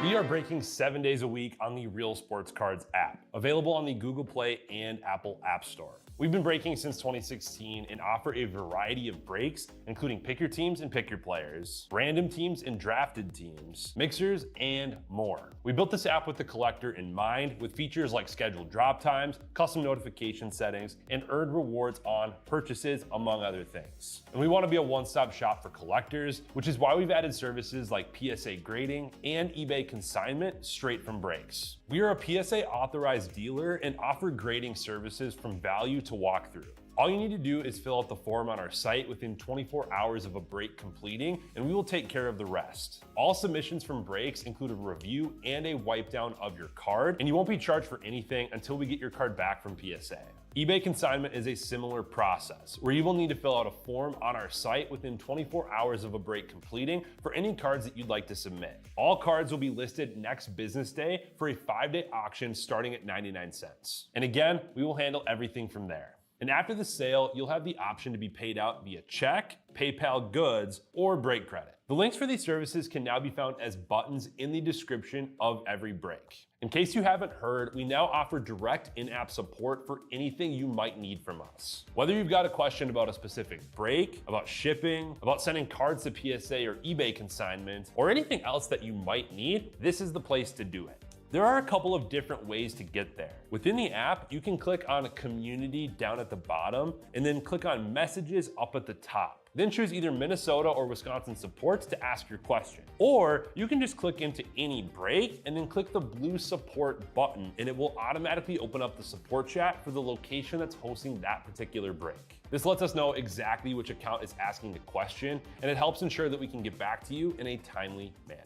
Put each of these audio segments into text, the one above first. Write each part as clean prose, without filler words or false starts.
We are breaking 7 days a week on the Real Sports Cards app, available on the Google Play and Apple App Store. We've been breaking since 2016 and offer a variety of breaks, including pick your teams and pick your players, random teams and drafted teams, mixers, and more. We built this app with the collector in mind, with features like scheduled drop times, custom notification settings, and earned rewards on purchases, among other things. And we want to be a one-stop shop for collectors, which is why we've added services like PSA grading and eBay consignment straight from breaks. We are a PSA authorized dealer and offer grading services from value to walkthrough. All you need to do is fill out the form on our site within 24 hours of a break completing, and we will take care of the rest. All submissions from breaks include a review and a wipe down of your card, and you won't be charged for anything until we get your card back from PSA. eBay consignment is a similar process, where you will need to fill out a form on our site within 24 hours of a break completing for any cards that you'd like to submit. All cards will be listed next business day for a 5-day auction starting at 99 cents. And again, we will handle everything from there. And after the sale, you'll have the option to be paid out via check, PayPal goods, or break credit. The links for these services can now be found as buttons in the description of every break. In case you haven't heard, we now offer direct in-app support for anything you might need from us. Whether you've got a question about a specific break, about shipping, about sending cards to PSA or eBay consignment, or anything else that you might need, this is the place to do it. There are a couple of different ways to get there. Within the app, you can click on Community down at the bottom, and then click on Messages up at the top. Then choose either Minnesota or Wisconsin supports to ask your question. Or you can just click into any break and then click the blue support button, and it will automatically open up the support chat for the location that's hosting that particular break. This lets us know exactly which account is asking the question, and it helps ensure that we can get back to you in a timely manner.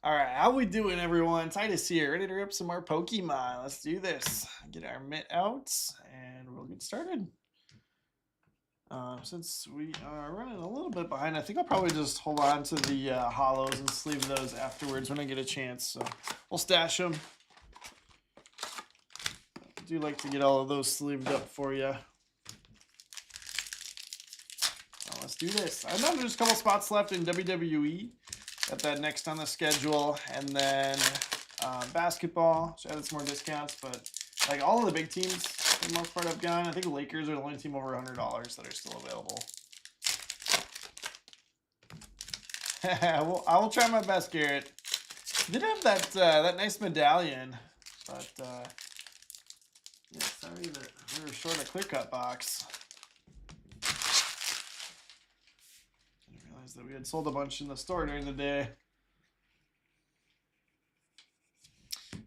All right, how we doing, everyone? Titus here, ready to rip some more Pokemon. Let's do this. Get our mitt out, and we'll get started. Since we are running a little bit behind, I think I'll probably just hold on to the hollows and sleeve those afterwards when I get a chance. So we'll stash them. I do like to get all of those sleeved up for you. Let's do this. I know there's a couple spots left in WWE. Got that next on the schedule, and then basketball. Should add some more discounts, but like all of the big teams, for the most part, I've gone. I think the Lakers are the only team over $100 that are still available. Well, I will try my best, Garrett. Did have that that nice medallion, but yeah, sorry that we were short a clear cut box. That we had sold a bunch in the store during the day.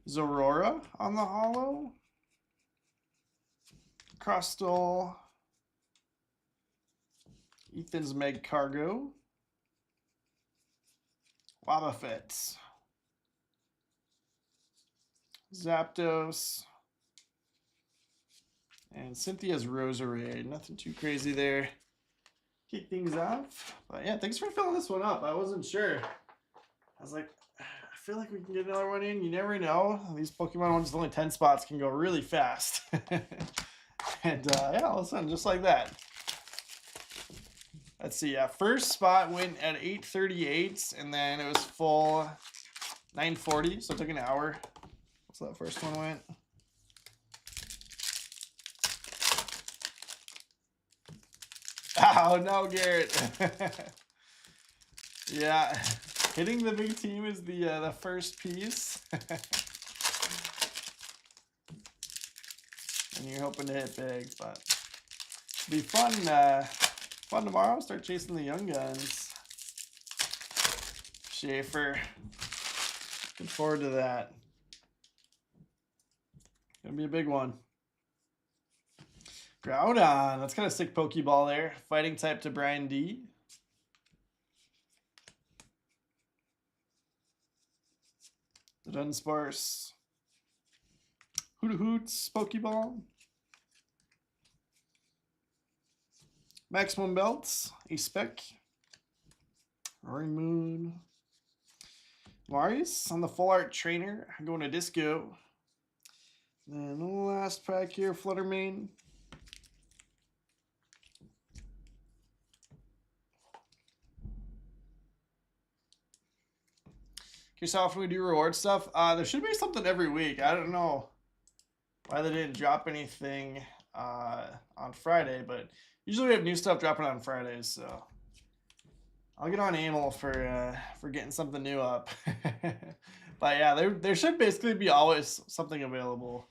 Zorora on the hollow. Crustle. Ethan's Meg Cargo. Wobbuffet. Zapdos. And Cynthia's Roserade. Nothing too crazy there. Kick things off. But yeah, thanks for filling this one up. I wasn't sure. I was like, I feel like we can get another one in. You never know. These Pokemon ones with only 10 spots can go really fast. And yeah, all of a sudden, just like that. Let's see. First spot went at 8:38, and then it was full 9:40, so it took an hour. So that first one went. Oh, no, Garrett. Yeah, hitting the big team is the first piece. And you're hoping to hit big, but it'll be fun, fun tomorrow. Start chasing the young guns. Schaefer. Looking forward to that. Gonna be a big one. Groudon. That's kind of sick Pokeball there. Fighting type to Brian D. The Dunsparce. Hoots Pokeball. Maximum Belts. A Spec. Roaring Moon. Marius on the Full Art Trainer. Going to Disco. Then the last pack here, Fluttermane. Okay, so often we do reward stuff. There should be something every week. I don't know why they didn't drop anything on Friday, but usually we have new stuff dropping on Fridays, so I'll get on Amel for getting something new up. But yeah, there should basically be always something available.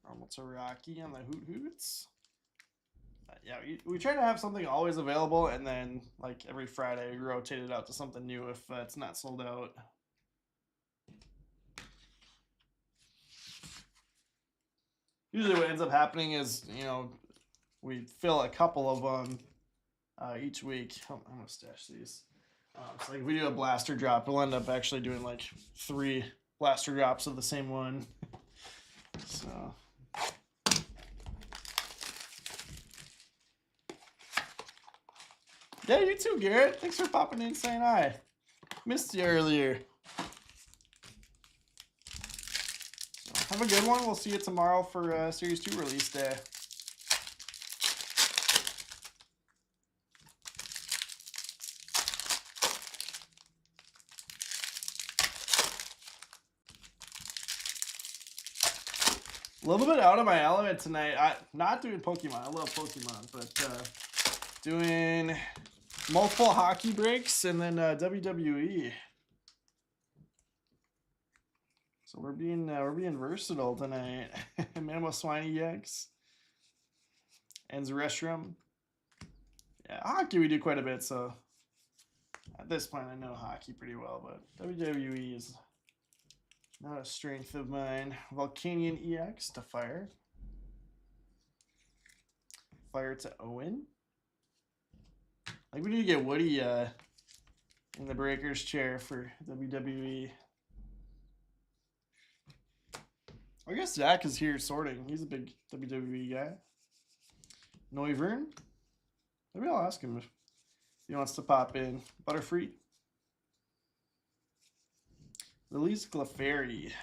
Normal to Rocky on the Hoots. Yeah, we try to have something always available, and then like every Friday we rotate it out to something new if it's not sold out. Usually what ends up happening is, you know, we fill a couple of them each week. I'm gonna stash these. So like if we do a blaster drop, we'll end up actually doing like 3 blaster drops of the same one. So yeah, you too, Garrett. Thanks for popping in saying hi. Missed you earlier. So have a good one. We'll see you tomorrow for Series 2 release day. A little bit out of my element tonight. Not doing Pokemon. I love Pokemon, but doing multiple hockey breaks and then WWE. So we're being versatile tonight. Mamoswine EX and Zereshram. Yeah, hockey we do quite a bit. So at this point, I know hockey pretty well, but WWE is not a strength of mine. Volcanion EX to Fire. Fire to Owen. Like we need to get Woody in the Breakers chair for WWE. I guess Zach is here sorting. He's a big WWE guy. Noivern. Maybe I'll ask him if he wants to pop in. Butterfree. Release Clefairy.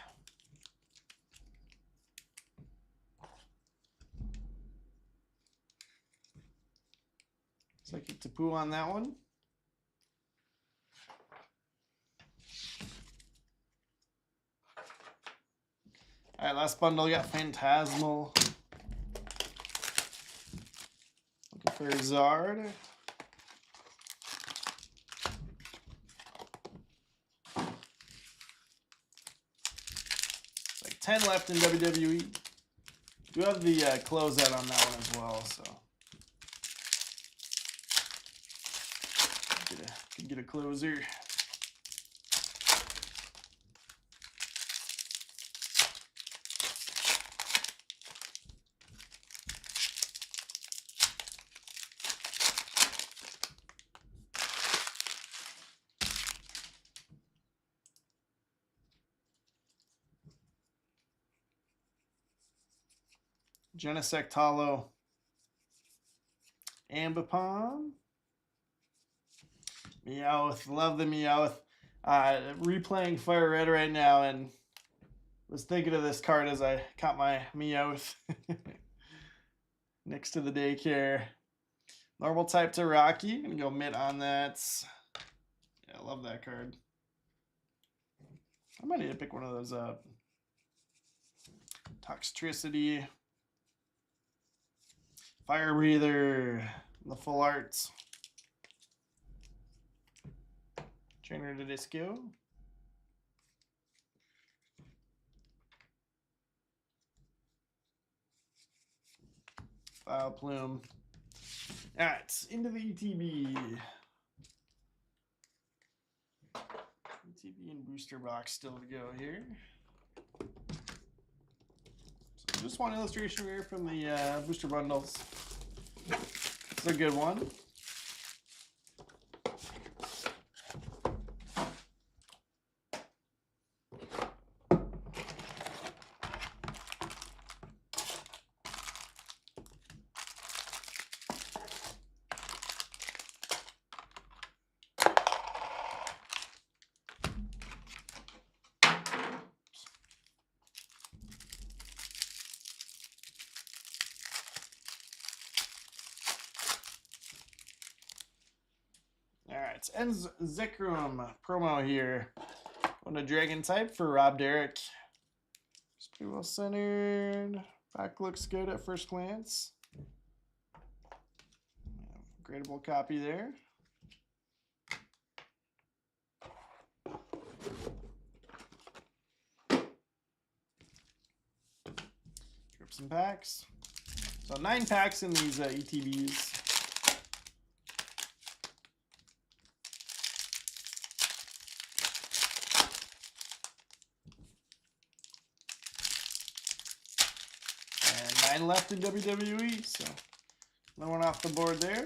Second Tapu on that one. All right, last bundle, we got Phantasmal. Looking for Zard. It's like 10 left in WWE. Do have the closeout on that one as well, so. Get a closer. Genesect Hollow. Ambipom. Meowth, love the Meowth. Replaying Fire Red right now and was thinking of this card as I caught my Meowth next to the daycare. Normal type to Rocky. Gonna go mid on that. Yeah, I love that card. I might need to pick one of those up. Toxtricity. Fire Breather. The Full Arts. Trainer to Disco. File Plume. Alright, into the ETB. ETB and booster box still to go here. So just one illustration here from the booster bundles. It's a good one. All right, Enz Zekrom promo here. On a dragon type for Rob Derrick. It's pretty well centered. Back looks good at first glance. Gradable copy there. Drips and packs. So 9 packs in these ETBs. And 9 left in WWE, so no one off the board there.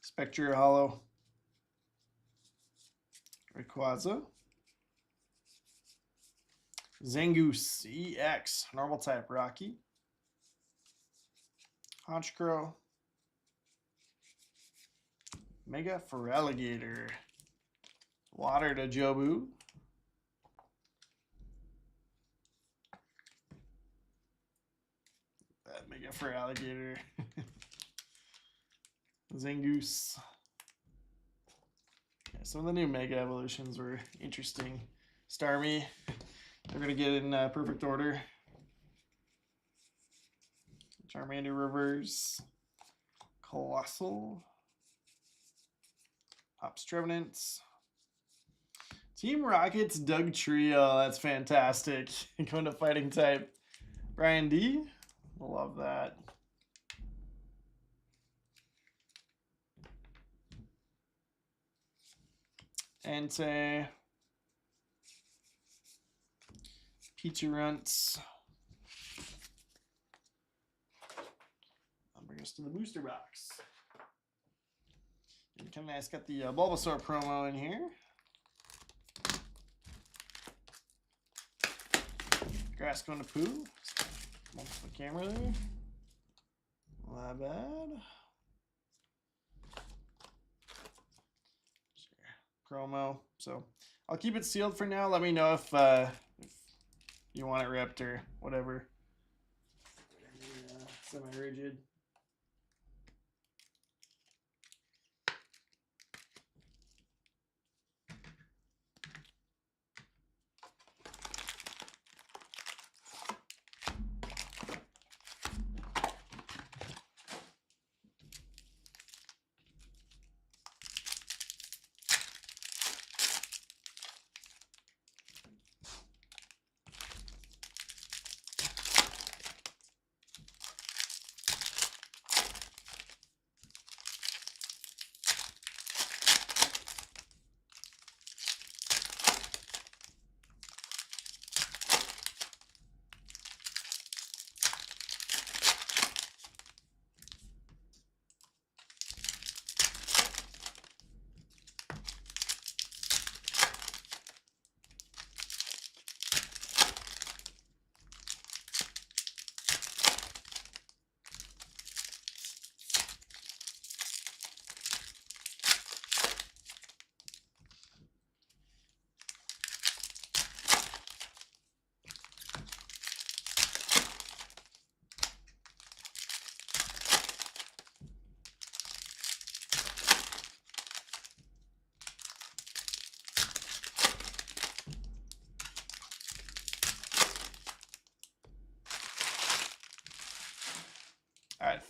Spectre Hollow. Rayquaza. Zangoose EX. Normal type Rocky. Honchkrow. Mega Feraligatr. Water to Jobu. That Mega Feraligatr. Zangoose. Yeah, some of the new Mega Evolutions were interesting. Starmie. They're going to get in perfect order. Charmander Reverse. Colossal. Ops Trevenant. Team Rocket's Doug Trio. That's fantastic. Going to fighting type. Brian D. Love that. Entei. Peachurunts. I'll bring us to the booster box. Kind of nice. Got the Bulbasaur promo in here. Grass going to poo. Multiple camera there. Not bad. Chromo. So I'll keep it sealed for now. Let me know if you want it ripped or whatever. Semi-rigid.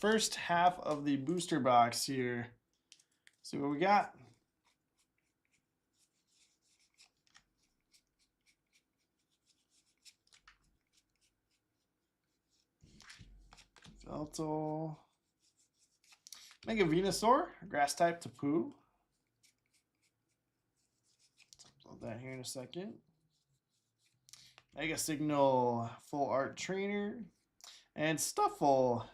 first half of the booster box here. See what we got. Veltal. Mega Venusaur, grass type Tapu. Upload that here in a second. Mega Signal, full art trainer. And Stuffle.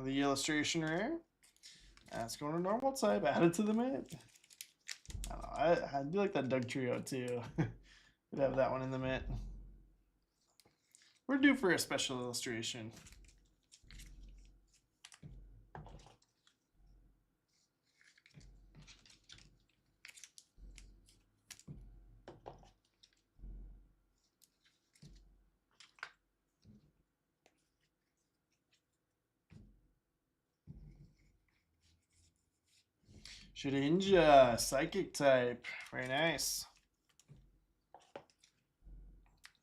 The illustration rare. That's going to normal type, added to the mint. I don't know, I do like that Doug Trio too. Could have that one in the mint. We're due for a special illustration. Shedinja, Psychic type. Very nice.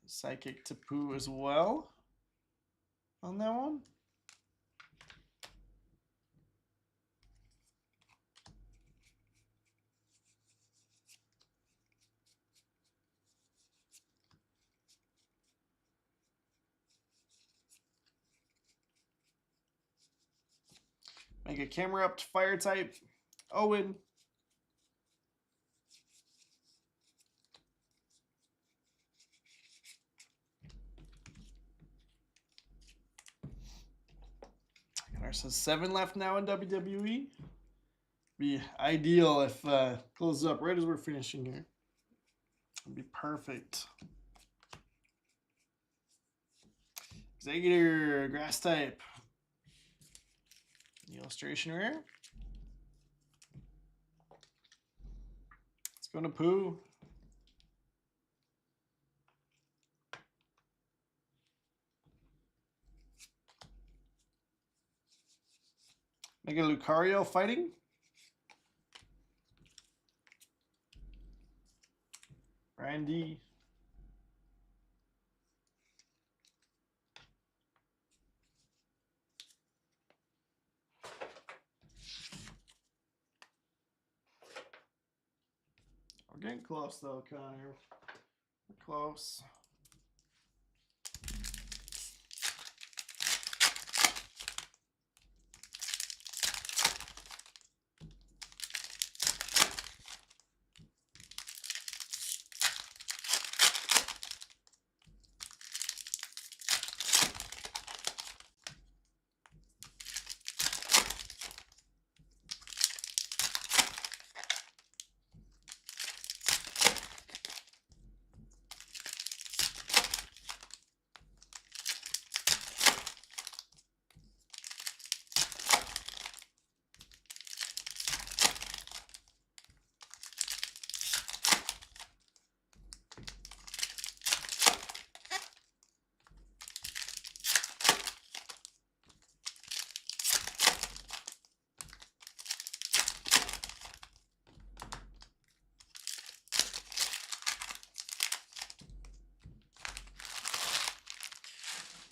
Psychic Tapu as well on that one. Make a camera up to fire type. Owen. There's 7 left now in WWE. Be ideal if closes up right as we're finishing here. It'd be perfect. Executor, grass type. The illustration rare. Let's go to Pooh. Mega Lucario fighting. Randy. We're getting close though, Connor. We're close.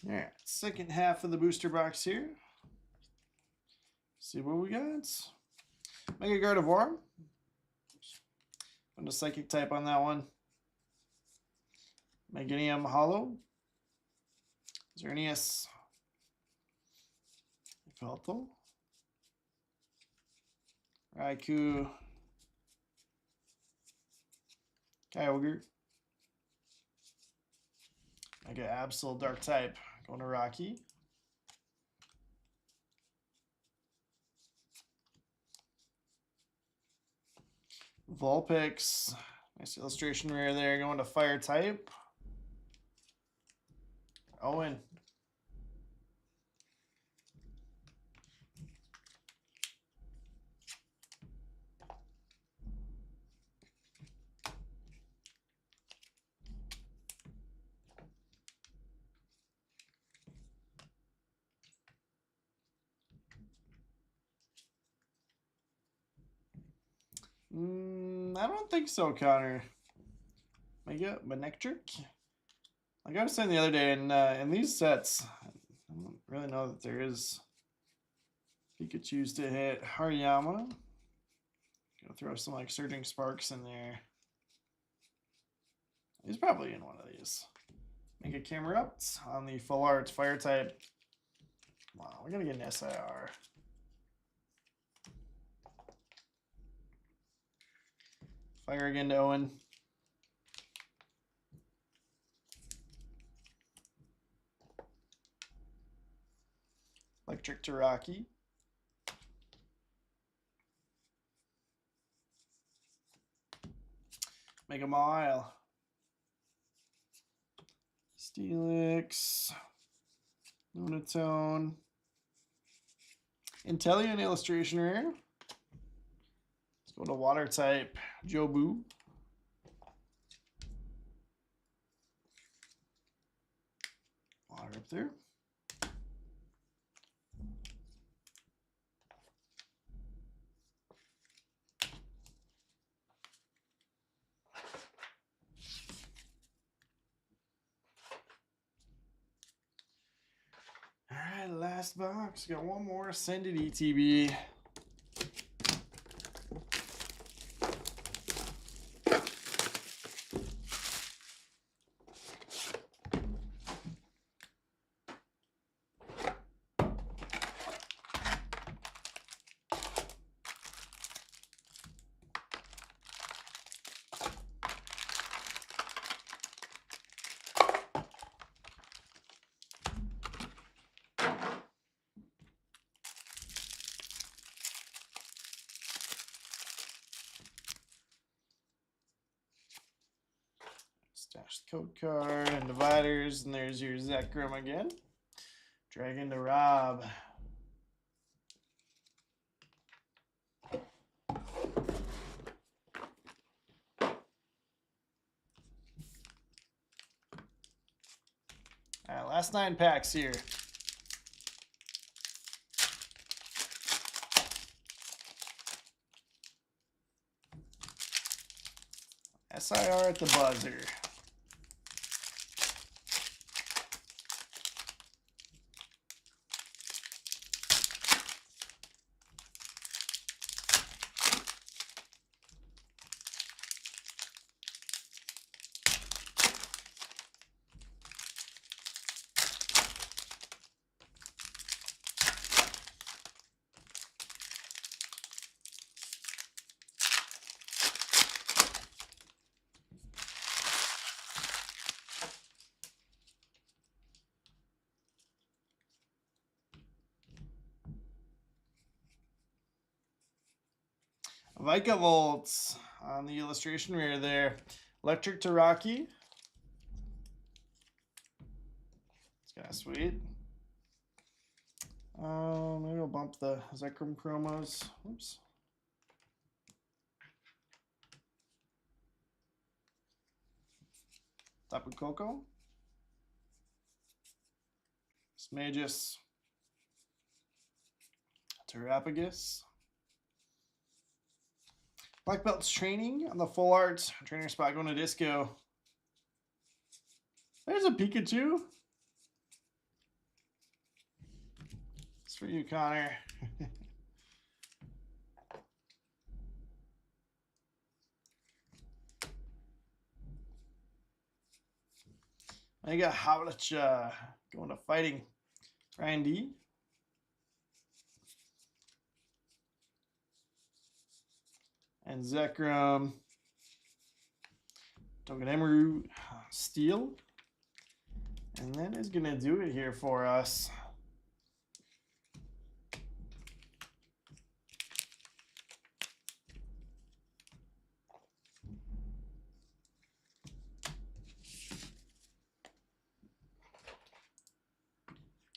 All right, second half of the booster box here. See what we got. Mega Gardevoir. And a psychic type on that one. Meganium Hollow. Xerneas. Veltal. Raikou. Kyogre. Mega Absol Dark type. Going to Rocky. Vulpix. Nice illustration rare there. Going to Fire type. Owen. I don't think so, Connor. Mega Manectric. Like I was saying the other day, in these sets, really know that there is Pikachu's to hit. Hariyama. Gonna throw some like Surging Sparks in there. He's probably in one of these. Make a camera up on the full art fire type. Wow, we're gonna get an SIR. Fire again to Owen. Electric to Rocky. Mega Mile. Steelix. Lunatone. Inteleon illustration rare. Let's go to water type. Jobu. Water up there. All right, last box. Got one more Ascended ETB. Stash the code card and dividers, and there's your Zekrom again. Dragon to Rob. All right, last 9 packs here. SIR at the buzzer. Vikavolt on the illustration rare there. Electric to Rocky. It's kind of sweet. Maybe I'll bump the Zekrom promos. Oops. Tapu Koko. Smagus. Terrapagus. Black Belt's training on the full art. Trainer spot going to Disco. There's a Pikachu. It's for you, Connor. I got Howlett going to Fighting. Ryan D. And Zekrom, Togedemaru, Steel. And that is going to do it here for us.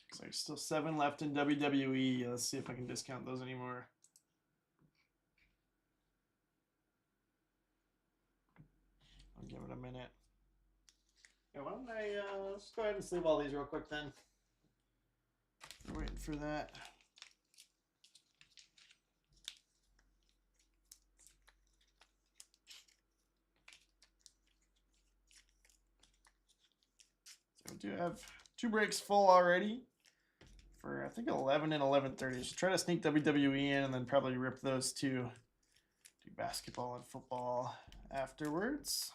Looks like still 7 left in WWE. Let's see if I can discount those anymore. I'll give it a minute. Yeah, why don't I let's go ahead and sleeve all these real quick then. We're waiting for that. So we do have 2 breaks full already. for I think 11 and 11:30. So try to sneak WWE in and then probably rip those two. Do basketball and football afterwards.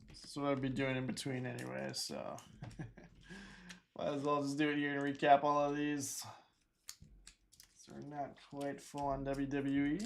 This is what I'd be doing in between anyway, so might as well just do it here and recap all of these. So we're not quite full on WWE.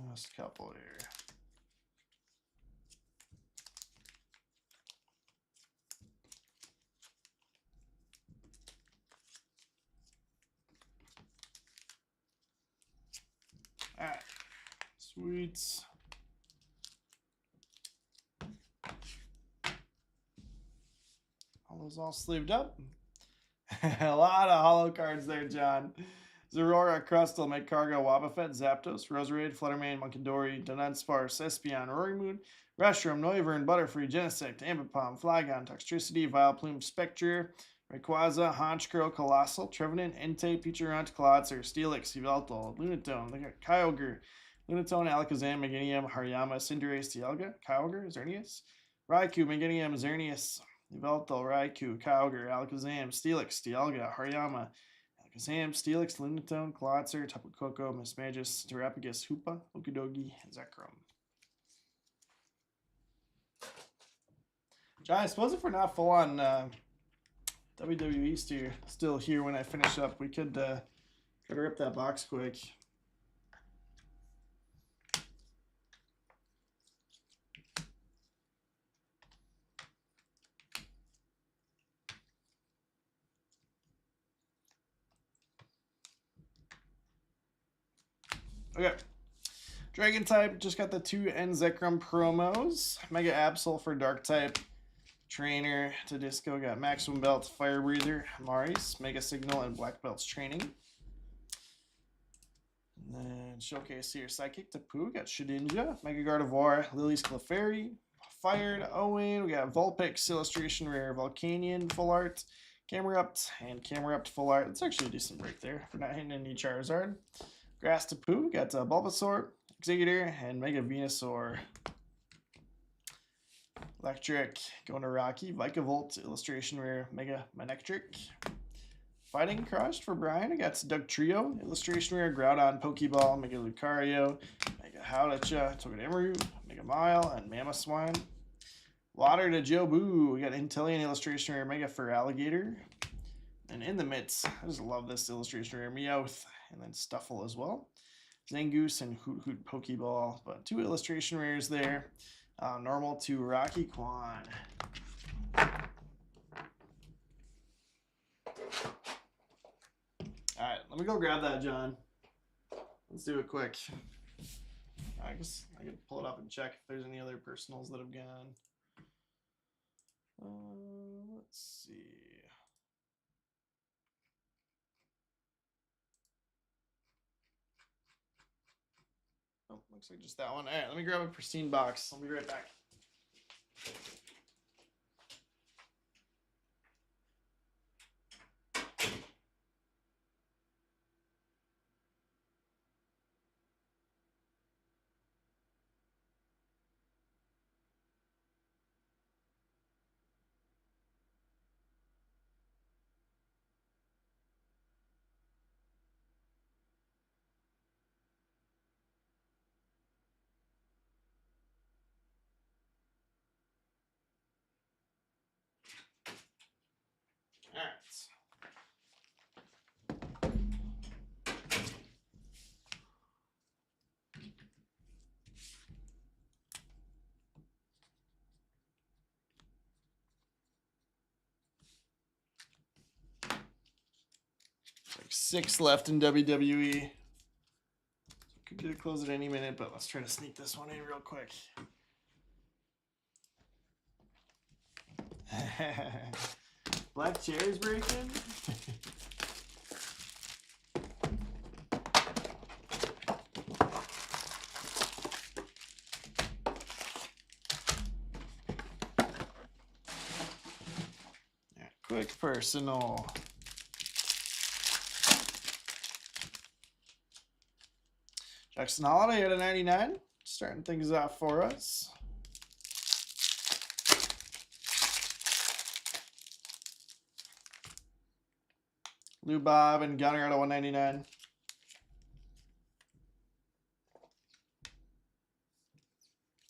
Last couple here. All right, sweet. All those all sleeved up. A lot of hollow cards there, John. Zerora, Crustle, Magcargo, Wobbuffet, Zapdos, Roserade, Fluttermane, Munkidori, Dunsparce, Espeon, Roaring Reshiram, Noivern, Butterfree, Genesect, Ambipom, Flygon, Toxtricity, Vileplume, Spectre, Rayquaza, Honchkrow, Colossal, Trevenant, Entei, Pichurunt, Clawitzer, Steelix, Yveltal, Lunatone, Kyogre, Lunatone, Alakazam, Meganium, Hariyama, Cinderace, Dialga, Kyogre, Xerneas, Raikou, Meganium, Xerneas, Yveltal, Raikou, Kyogre, Alakazam, Steelix, Dialga, Hariyama, Alakazam, Steelix, Lunatone, Clawitzer, Tapu Koko, Mismagius, Terrapagus, Hoopa, Okidogi, and Zekrom. John, I suppose if we're not full on WWE still here when I finish up, we could try to rip that box quick. Okay. Dragon type, just got the 2 N Zekrom promos. Mega Absol for Dark type. Trainer to Disco, got Maximum Belt, Fire Breather, Maris, Mega Signal, and Black Belt's Training. And then showcase here, Psychic Tapu, got Shedinja, Mega Gardevoir, Lily's Clefairy, Fired, Owen, we got Vulpix, Illustration Rare, Volcanion, Full Art, Camerupt, and Camerupt Full Art. That's actually a decent break there for not hitting any Charizard. Grass Tapu, got Bulbasaur, Executor, and Mega Venusaur. Electric, going to Rocky, Vikavolt, Illustration Rare, Mega Manectric. Fighting Crushed for Brian, I got Dugtrio, Illustration Rare, Groudon, Pokeball, Mega Lucario, Mega Howlitcha, Togedemaru, Mega Mile, and Mamoswine. Water to Jobu, we got Inteleon, Illustration Rare, Mega Feraligatr. And in the midst, I just love this Illustration Rare, Meowth, and then Stuffle as well. Zangoose and Hoot Hoot Pokeball, but 2 Illustration Rares there. Normal to Rocky Quan. Alright, let me go grab that, John. Let's do it quick. I guess I can pull it up and check if there's any other personals that have gone. looks like just that one. All right, let me grab a pristine box. I'll be right back. All right. Like 6 left in WWE. Could get it closed at any minute, but let's try to sneak this one in real quick. Black chairs breaking. Yeah, quick personal. Jackson Holiday at a 99, starting things off for us. Lou Bob and Gunner at a 199.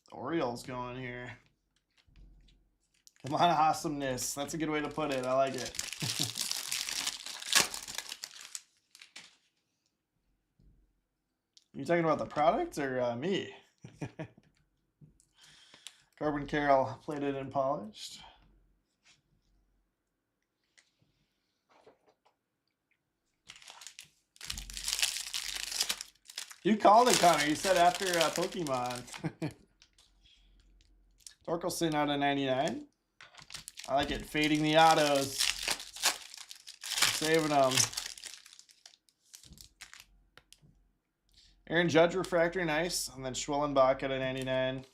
The Orioles going here. Come on, awesomeness. That's a good way to put it. I like it. You talking about the product or me? Corbin Carroll plated and polished. You called it, Connor. You said after Pokemon. Torkelson out of 99. I like it. Fading the autos. Saving them. Aaron Judge refractor, nice. And then Schwellenbach at a 99.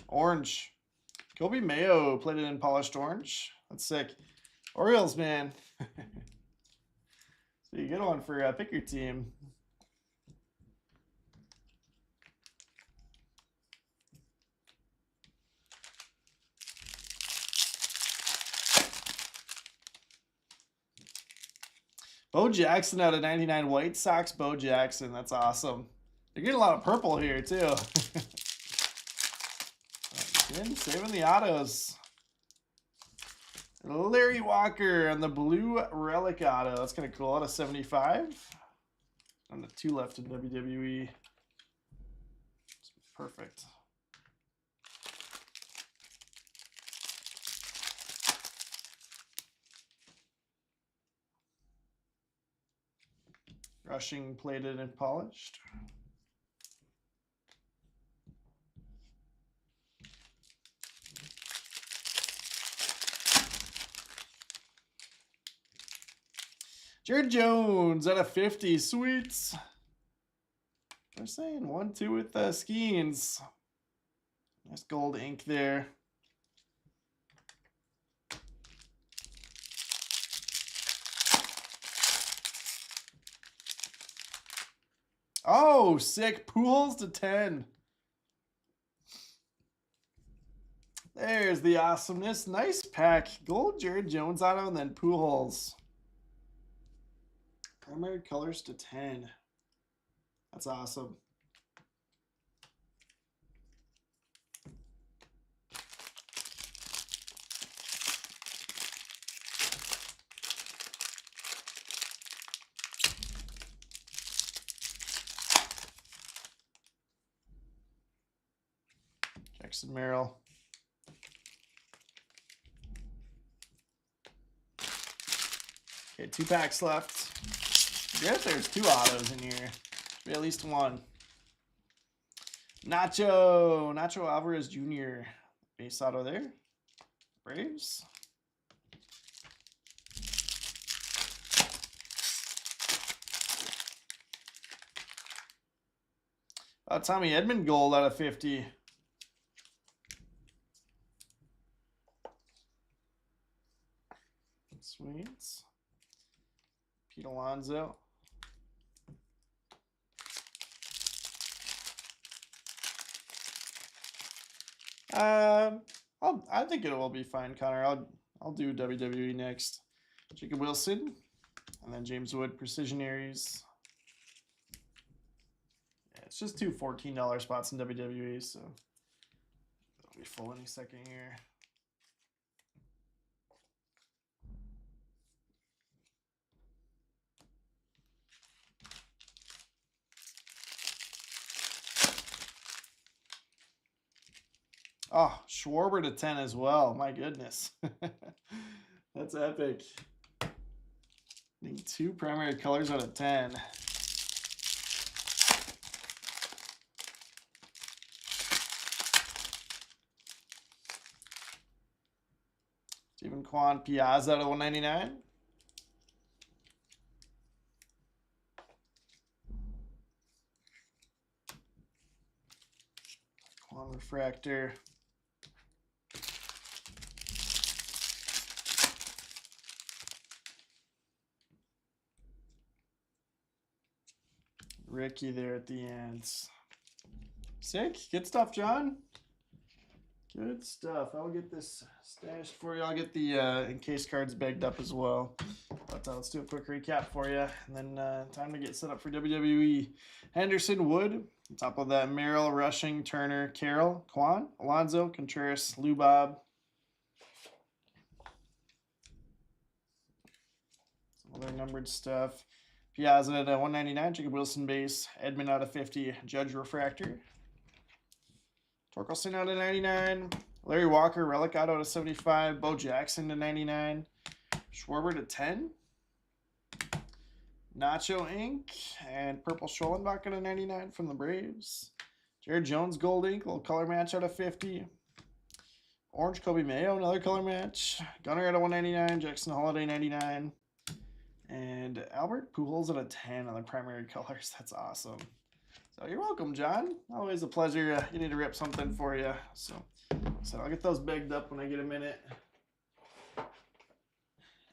Orange. Kobe Mayo played it in polished orange. That's sick. Orioles, man. So you get one for pick your team. Bo Jackson out of 99. White Sox Bo Jackson. That's awesome. You're getting a lot of purple here, too. Again, saving the autos. Larry Walker on the blue relic auto. That's kind of cool. Out of 75. On the 2 left in WWE. Perfect. Rushing, plated, and polished. Jared Jones out of 50. Sweets. They're saying 1-2 with Skeens. Nice gold ink there. Oh, sick. Pujols to 10. There's the awesomeness. Nice pack. Gold Jared Jones auto and then Pujols. Primary colors to 10. That's awesome. Jackson Merrill. Okay, 2 packs left. I guess there's 2 autos in here. Should be at least 1. Nacho Alvarez Jr. Base auto there. Braves. Tommy Edman gold out of 50. Sweet. Pete Alonso. I think it will be fine, Connor. I'll do WWE next. Jacob Wilson, and then James Wood, Precision Aries. Yeah, it's just 2 $14 spots in WWE, so it'll be full any second here. Oh, Schwarber to 10 as well. My goodness. That's epic. Getting 2 primary colors out of 10. Stephen Kwan Piazza out of 199. Kwan Refractor. Ricky there at the end. Sick. Good stuff, John. Good stuff. I'll get this stashed for you. I'll get the encased cards bagged up as well. But let's do a quick recap for you. And then time to get set up for WWE. Henderson, Wood. On top of that, Merrill, Rushing, Turner, Carroll, Kwan, Alonso, Contreras, Lubob. Some other numbered stuff. Piazza at 199, Jacob Wilson base, Edmund out of 50, Judge Refractor. Torkelson out of 99, Larry Walker, Relic out of 75, Bo Jackson to 99, Schwarber to 10, Nacho Ink, and Purple Schollenbach out of 99 from the Braves. Jared Jones Gold Ink, little color match out of 50. Orange Kobe Mayo, another color match. Gunner out of 199, Jackson Holiday 99. And Albert Pujols at a 10 on the primary colors. That's awesome. So you're welcome, John. Always a pleasure getting to rip something for you. So I'll get those bagged up when I get a minute.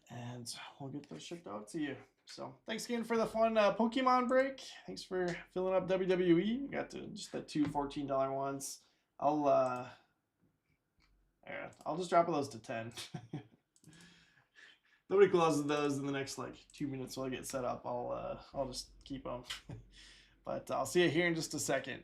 And we'll get those shipped out to you. So thanks again for the fun Pokemon break. Thanks for filling up WWE. Got to just the 2 $14 ones. I'll just drop those to 10. Nobody closes those in the next like 2 minutes while I get set up. I'll just keep them. But I'll see you here in just a second.